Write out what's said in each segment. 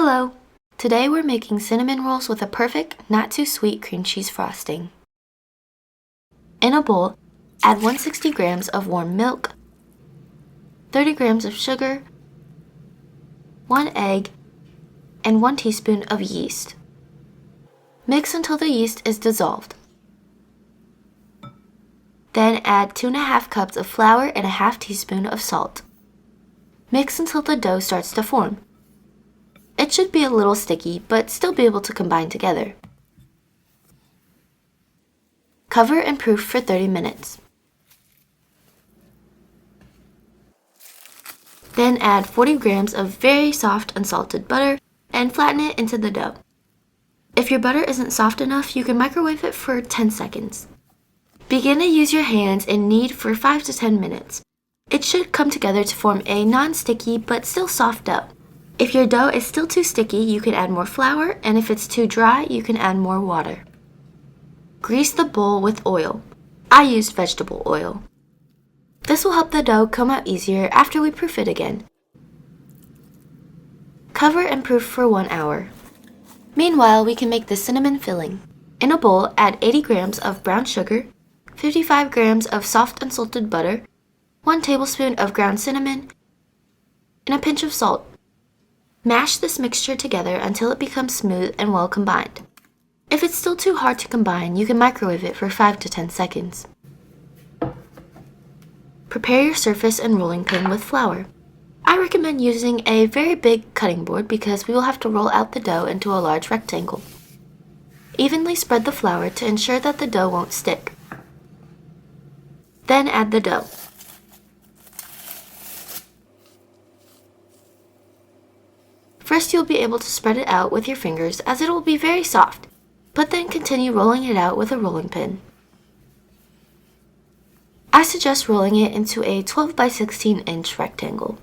Hello! Today we're making cinnamon rolls with a perfect, not too sweet cream cheese frosting. In a bowl, add 160 grams of warm milk, 30 grams of sugar, 1 egg, and 1 teaspoon of yeast. Mix until the yeast is dissolved. Then add 2½ cups of flour and a ½ teaspoon of salt. Mix until the dough starts to form. It should be a little sticky, but still be able to combine together. Cover and proof for 30 minutes. Then add 40 grams of very soft unsalted butter and flatten it into the dough. If your butter isn't soft enough, you can microwave it for 10 seconds. Begin to use your hands and knead for 5 to 10 minutes. It should come together to form a non-sticky but still soft dough. If your dough is still too sticky, you can add more flour, and if it's too dry, you can add more water. Grease the bowl with oil. I used vegetable oil. This will help the dough come out easier after we proof it again. Cover and proof for 1 hour. Meanwhile, we can make the cinnamon filling. In a bowl, add 80 grams of brown sugar, 55 grams of soft unsalted butter, 1 tablespoon of ground cinnamon, and a pinch of salt. Mash this mixture together until it becomes smooth and well combined. If it's still too hard to combine, you can microwave it for 5 to 10 seconds. Prepare your surface and rolling pin with flour. I recommend using a very big cutting board because we will have to roll out the dough into a large rectangle. Evenly spread the flour to ensure that the dough won't stick. Then add the dough. First, you'll be able to spread it out with your fingers as it will be very soft, but then continue rolling it out with a rolling pin. I suggest rolling it into a 12 by 16 inch rectangle.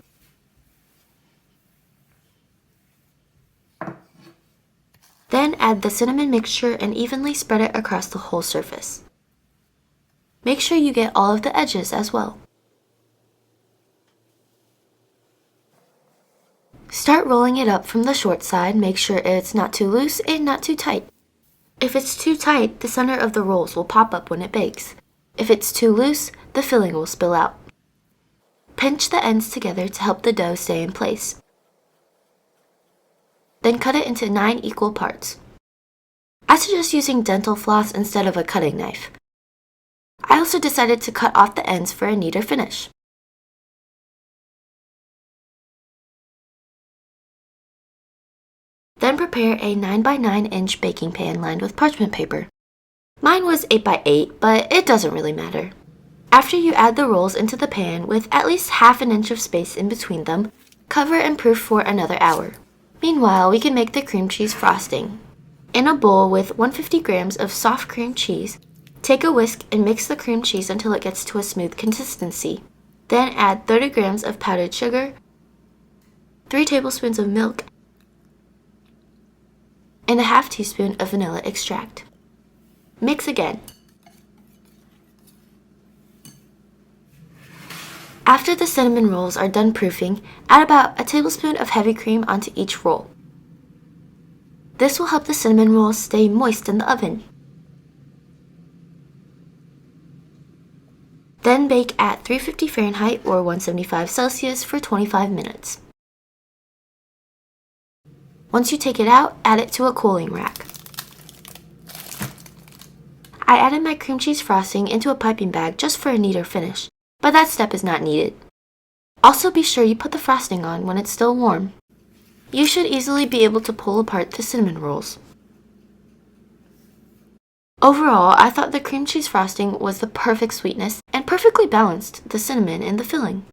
Then add the cinnamon mixture and evenly spread it across the whole surface. Make sure you get all of the edges as well. Start rolling it up from the short side. Make sure it's not too loose and not too tight. If it's too tight, the center of the rolls will pop up when it bakes. If it's too loose, the filling will spill out. Pinch the ends together to help the dough stay in place. Then cut it into 9 equal parts. I suggest using dental floss instead of a cutting knife. I also decided to cut off the ends for a neater finish. Then prepare a 9 by 9 inch baking pan lined with parchment paper. Mine was 8 by 8, but it doesn't really matter. After you add the rolls into the pan with at least ½ an inch of space in between them, cover and proof for another hour. Meanwhile, we can make the cream cheese frosting. In a bowl with 150 grams of soft cream cheese, take a whisk and mix the cream cheese until it gets to a smooth consistency. Then add 30 grams of powdered sugar, 3 tablespoons of milk, and a ½ teaspoon of vanilla extract. Mix again. After the cinnamon rolls are done proofing, add about a tablespoon of heavy cream onto each roll. This will help the cinnamon rolls stay moist in the oven. Then bake at 350 Fahrenheit or 175 Celsius for 25 minutes. Once you take it out, add it to a cooling rack. I added my cream cheese frosting into a piping bag just for a neater finish, but that step is not needed. Also be sure you put the frosting on when it's still warm. You should easily be able to pull apart the cinnamon rolls. Overall, I thought the cream cheese frosting was the perfect sweetness and perfectly balanced the cinnamon in the filling.